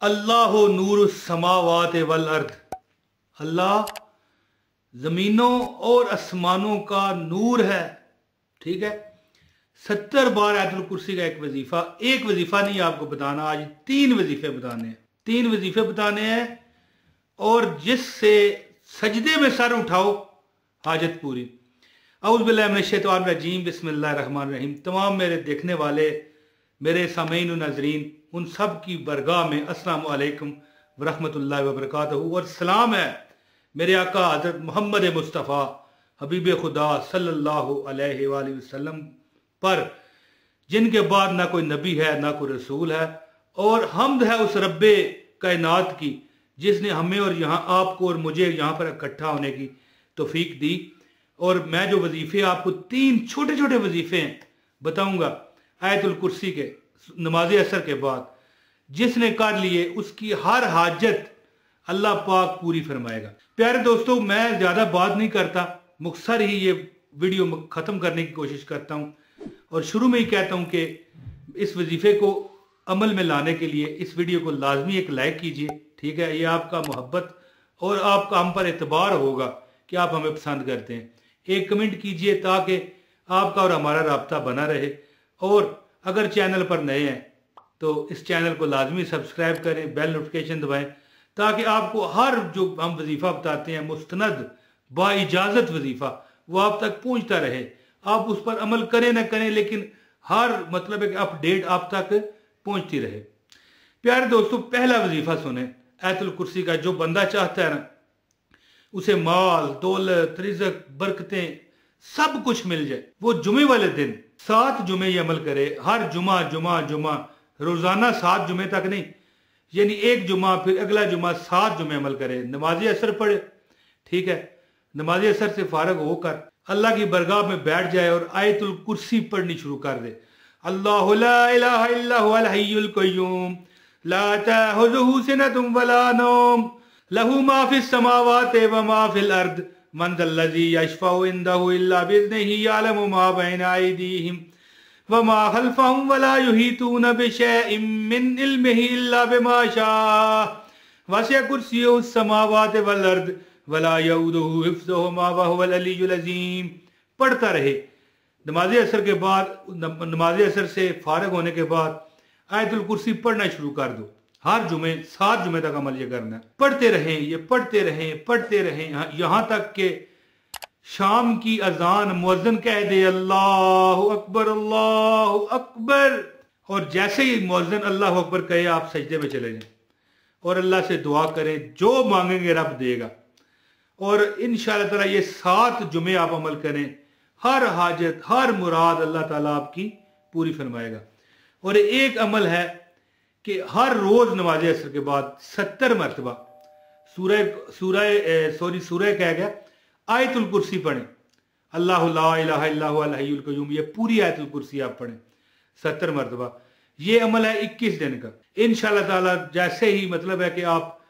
अल्लाह नूर समावात वल अर्द, अल्लाह जमीनों और आसमानों का नूर है। ठीक है, 70 बार आयतुल कुर्सी का एक वजीफा नहीं आपको बताना, आज 3 वजीफे बताने हैं, 3 वजीफे बताने हैं। और जिससे सजदे में सर उठाओ हाजत पूरी। औज़ु बिल्लाहि मिनश शैतानिर रजीम, बिस्मिल्लाहिर रहमानिर रहीम। तमाम मेरे देखने वाले, मेरे सामीन व नाज़रीन, उन सब की बरगाह में अस्सलामु अलैकुम व रहमतुल्लाहि व बरकातहू। और सलाम है मेरे आका हज़रत मोहम्मद मुस्तफ़ा हबीब खुदा सल्लल्लाहु अलैहि वसल्लम पर, जिनके बाद ना कोई नबी है ना कोई रसूल है। और हम्द है उस रब्बे कायनात की जिसने हमें और यहाँ आपको और मुझे यहाँ पर इकट्ठा होने की तौफीक दी। और मैं जो वजीफे आपको 3 छोटे छोटे वजीफे हैं बताऊंगा आयतुल कुर्सी के नमाज असर के बाद, जिसने कर लिए उसकी हर हाजत अल्लाह पाक पूरी फरमाएगा। प्यारे दोस्तों, मैं ज़्यादा बात नहीं करता, मुख्तसर ही ये वीडियो ख़त्म करने की कोशिश करता हूँ। और शुरू में ही कहता हूँ कि इस वजीफे को अमल में लाने के लिए इस वीडियो को लाजमी एक लाइक कीजिए। ठीक है, ये आपका मोहब्बत और आपका हम पर एतबार होगा कि आप हमें पसंद करते हैं। एक कमेंट कीजिए ताकि आपका और हमारा राब्ता बना रहे। और अगर चैनल पर नए हैं तो इस चैनल को लाजमी सब्सक्राइब करें, बेल नोटिफिकेशन दबाएं, ताकि आपको हर जो हम वजीफ़ा बताते हैं मुस्तनद बाइजाज़त वजीफ़ा वो आप तक पहुंचता रहे। आप उस पर अमल करें ना करें, लेकिन हर मतलब है कि अपडेट आप तक पहुंचती रहे। प्यारे दोस्तों, पहला वजीफ़ा सुने आयतुल कुर्सी का। जो बंदा चाहता है ना उसे माल दौलत रिज़्क बरकतें सब कुछ मिल जाए, वो जुमे वाले दिन 7 जुमे ये अमल करे। हर जुमा जुमा जुमा, रोजाना 7 जुमे तक नहीं, यानी एक जुमा फिर अगला जुमा, 7 जुमे अमल करे। नमाज असर पढ़े। ठीक है, नमाज असर से फारग होकर अल्लाह की बरगाह में बैठ जाए और आयतुल कुर्सी पढ़नी शुरू कर दे। अल्लाहु ला इलाहा इल्ला हुवल हय्युल क़य्यूम ला ताखुज़ुहु सिनतुन वला नौम लहू मा फिस समावाति व मा फिल अर्द मन ज़ल्लज़ी यशफ़उ इंदहु इल्ला बिइज़्निही यअलमु मा बैना अयदीहिम व मा खल्फ़हुम व ला युहीतूना बिशैइन मिन इल्मिही इल्ला बिमा शाअ वसिअ कुर्सियुहुस समावाति वल अर्द व ला यऊदुहु हिफ़्ज़ुहुमा व हुवल अलिय्युल अज़ीम। पढ़ता रहे। नमाज असर के बाद, नमाज असर से फारग होने के बाद आयतुल कुर्सी पढ़ना शुरू कर दो। हर जुमे 7 जुमे तक अमल ये करना है। पढ़ते रहें, ये पढ़ते रहें यहाँ तक कि शाम की अजान मुअज्जिन कह दे अल्लाहु अकबर अल्लाहु अकबर। और जैसे ही मुअज्जिन अल्लाहु अकबर कहे आप सजदे में चले जाएं और अल्लाह से दुआ करें, जो मांगेंगे रब देगा। और इंशाअल्लाह ताला ये 7 जुमे आप अमल करें, हर हाजत हर मुराद अल्लाह ताला आपकी पूरी फरमाएगा। और एक अमल है कि हर रोज नमाज असर के बाद 70 मरतबा सूरह कह गया आयतुल कुर्सी पढ़ें। अल्लाहु ला इलाहा इल्ला हुवल हय्युल क़य्यूम, ये पूरी आयतुल कुर्सी आप पढ़ें 70 मरतबा। ये अमल है 21 दिन का इंशाअल्लाह ताला। जैसे ही मतलब है कि आप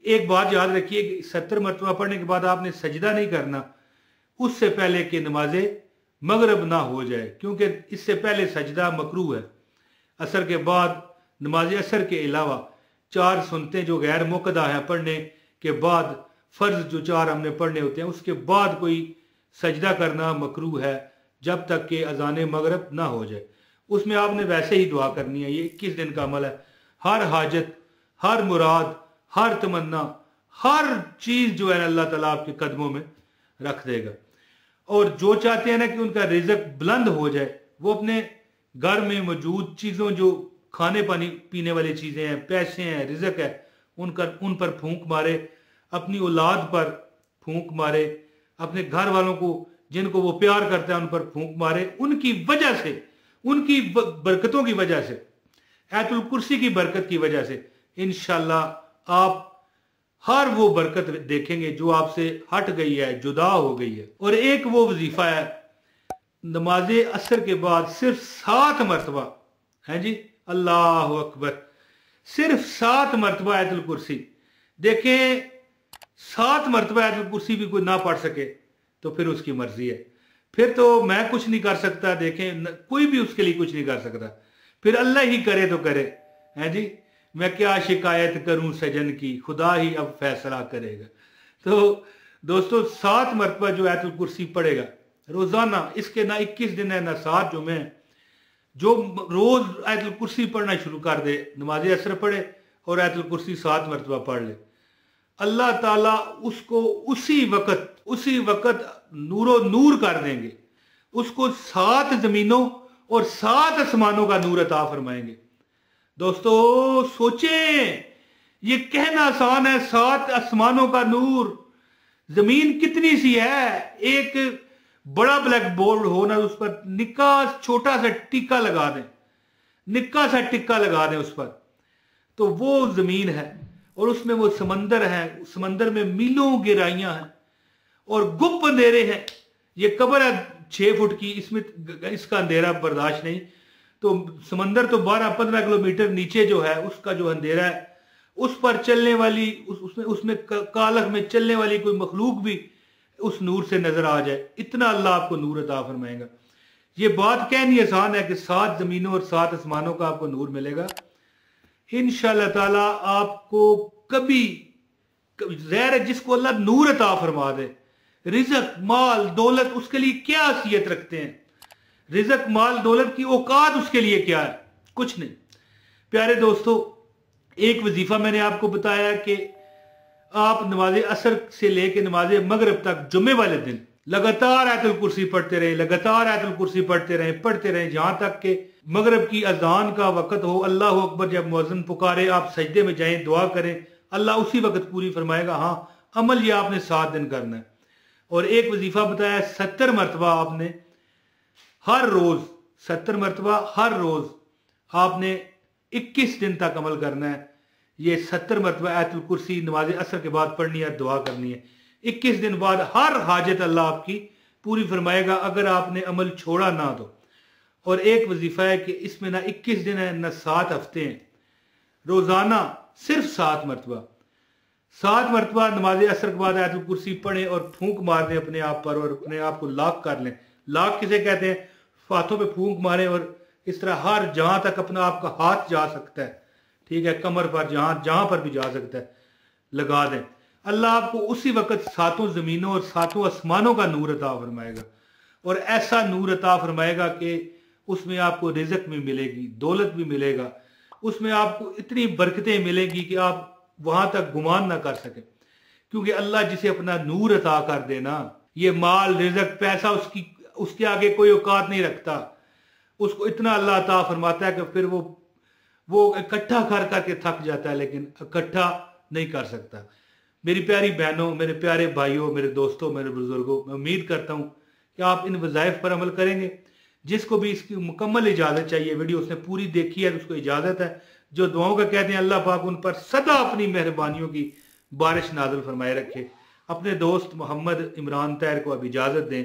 एक बात याद रखिए कि 70 मरतबा पढ़ने के बाद आपने सजदा नहीं करना उससे पहले कि नमाज मगरिब ना हो जाए, क्योंकि इससे पहले सजदा मकरूह है। असर के बाद नमाज असर के अलावा 4 सुन्नतें जो गैर मुक़द्दा है पढ़ने के बाद, फ़र्ज जो 4 हमने पढ़ने होते हैं, उसके बाद कोई सजदा करना मकरूह है जब तक कि अज़ान मगरिब ना हो जाए। उसमें आपने वैसे ही दुआ करनी है। ये 21 दिन का अमल है। हर हाजत हर मुराद हर तमन्ना हर चीज़ जो है अल्लाह ताला आपके कदमों में रख देगा। और जो चाहते हैं ना कि उनका रिज़्क बुलंद हो जाए, वो अपने घर में मौजूद चीज़ों, जो खाने पानी पीने वाली चीज़ें हैं, पैसे हैं, रिज़्क है, उन पर फूंक मारे, अपनी औलाद पर फूंक मारे, अपने घर वालों को जिनको वो प्यार करता है उन पर फूंक मारे। उनकी वजह से, उनकी बरकतों की वजह से, आयतुल कुर्सी की बरकत की वजह से इंशाअल्लाह आप हर वो बरकत देखेंगे जो आपसे हट गई है, जुदा हो गई है। और एक वो वजीफा है नमाज असर के बाद सिर्फ 7 मरतबा है जी, अल्लाह अकबर, सिर्फ 7 मरतबा आयतुल कुर्सी। देखें, 7 मरतबा आयतुल कुर्सी भी कोई ना पढ़ सके तो फिर उसकी मर्जी है, फिर तो मैं कुछ नहीं कर सकता। देखें, कोई भी उसके लिए कुछ नहीं कर सकता, फिर अल्लाह ही करे तो करे, है जी। मैं क्या शिकायत करूं सजन की, खुदा ही अब फैसला करेगा। तो दोस्तों 7 मरतबा जो आयतुल कुर्सी पढ़ेगा रोजाना, इसके ना 21 दिन है ना 7 जुमे हैं, जो रोज आयतुल कुर्सी पढ़ना शुरू कर दे, नमाज असर पढ़े और आयतुल कुर्सी 7 मरतबा पढ़ ले, अल्लाह ताला उसको उसी वक्त नूरो नूर कर देंगे, उसको 7 जमीनों और 7 आसमानों का नूर अता फरमाएंगे। दोस्तों सोचें, ये कहना आसान है, 7 आसमानों का नूर। जमीन कितनी सी है, एक बड़ा ब्लैक बोर्ड हो ना, उस पर निक्का छोटा सा टिक्का लगा दें, निक्का सा टिक्का लगा दें उस पर, तो वो जमीन है और उसमें वो समंदर है, समंदर में मीलों गहराइयां हैं और गुप्त अंधेरे हैं। ये कब्र है 6 फुट की, इसमें इसका अंधेरा बर्दाश्त नहीं। तो समंदर तो 12-15 किलोमीटर नीचे जो है उसका जो अंधेरा है, उस पर चलने वाली उसमें कालख में चलने वाली कोई मखलूक भी उस नूर से नजर आ जाए, इतना अल्लाह आपको नूर अता फरमाएगा। ये बात कहनी आसान है कि 7 जमीनों और 7 आसमानों का आपको नूर मिलेगा इंशाअल्लाह ताला। आपको कभी ज़ाहिर है जिसको अल्लाह नूर अता फरमा दे, रिज़्क माल दौलत उसके लिए क्या हैसियत रखते हैं, रिज़्क माल दौलत की औकात उसके लिए क्या है, कुछ नहीं। प्यारे दोस्तों, एक वजीफा मैंने आपको बताया कि आप नमाज असर से लेकर नमाज मगरिब तक जुम्मे वाले दिन लगातार आयतुल कुर्सी पढ़ते रहे, लगातार आयतुल कुर्सी पढ़ते रहे जहां तक कि मगरिब की अजान का वक्त हो, अल्लाह अकबर जब मुअज्जिन पुकारे आप सजदे में जाएं, दुआ करें, अल्लाह उसी वक्त पूरी फरमाएगा। हाँ, अमल ये आपने 7 दिन करना है। और एक वजीफा बताया 70 मरतबा आपने हर रोज, 70 मरतबा हर रोज आपने 21 दिन तक अमल करना है। ये 70 मरतबा आयतुल कुर्सी नमाज असर के बाद पढ़नी है, दुआ करनी है। 21 दिन बाद हर हाजत अल्लाह आपकी पूरी फरमाएगा, अगर आपने अमल छोड़ा ना तो। और एक वजीफा है कि इसमें ना 21 दिन है ना 7 हफ्ते हैं, रोजाना सिर्फ 7 मरतबा नमाज असर के बाद आयतुल कुर्सी पढ़ें और फूंक मार दें अपने आप पर और अपने आप को लॉक कर लें। लॉक किसे कहते हैं? हाथों पे फूंक मारें और इस तरह हर जहां तक अपना आपका हाथ जा सकता है, ठीक है, कमर पर जहां पर भी जा सकता है लगा दें। अल्लाह आपको उसी वक्त 7 जमीनों और 7 आसमानों का नूर अता फरमाएगा और ऐसा नूर अता फरमाएगा कि उसमें आपको रिज़्क भी मिलेगी, दौलत भी मिलेगा, उसमें आपको इतनी बरकतें मिलेगी कि आप वहां तक गुमान ना कर सके। क्योंकि अल्लाह जिसे अपना नूर अता कर देना, ये माल रिज़्क पैसा उसके आगे कोई औकात नहीं रखता। उसको इतना अल्लाह अता फरमाता है कि फिर वो इकट्ठा कर करके थक जाता है, लेकिन इकट्ठा नहीं कर सकता। मेरी प्यारी बहनों, मेरे प्यारे भाइयों, मेरे दोस्तों, मेरे बुजुर्गों, मैं उम्मीद करता हूँ कि आप इन वज़ाइफ पर अमल करेंगे। जिसको भी इसकी मुकम्मल इजाज़त चाहिए, वीडियो उसने पूरी देखी है तो उसको इजाज़त है। जो दुआओं का कहते हैं, अल्लाह पाक उन पर सदा अपनी मेहरबानियों की बारिश नाज़िल फरमाए रखे। अपने दोस्त मोहम्मद इमरान तैर को अब इजाज़त दें।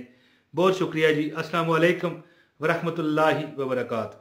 बहुत शुक्रिया जी। अस्सलामु अलैकुम वरहमतुल्लाहि वबरकातुहू।